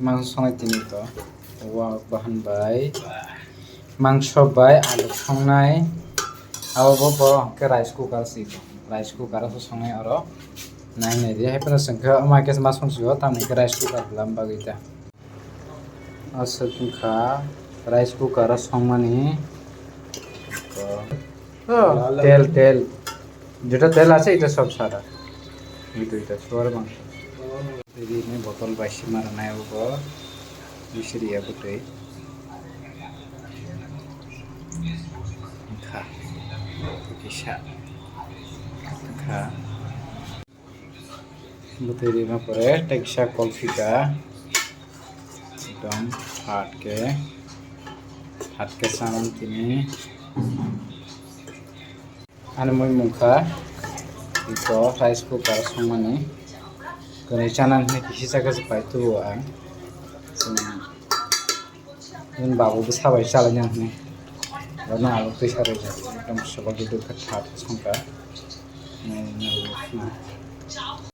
মাংস संनाय दिनैखौ औवा बाहानबाय मांस बाय आलु संनाय आरो के राइस कुकार सिको राइस कुकार से संनाय आरो नायनाय दे हेपना संखो माइकेस मा संसियो तामनि के राइस कुकार लाम बागैता आसे तुखा राइस कुकार संमानि तेल যেটা তেল আছে এটা সব সারা এই দুইটা সোয়ার মাংস এদিকে বোতল বাইশি মারা নাই ওগো মিশরিয়া বুটে খা কিসা খা বুটে দিনা পরে টেকসা কলফিটা एकदम हाट के सामान तिनी आने मैं मुखा इको राइस कुकार संमानि गने चानान ने किसी जगह से पाई तो आ जों बाबू भी साबाय चालायनो हने ना आलु फैसारो जा एकदम सबा गिदिर हाट संका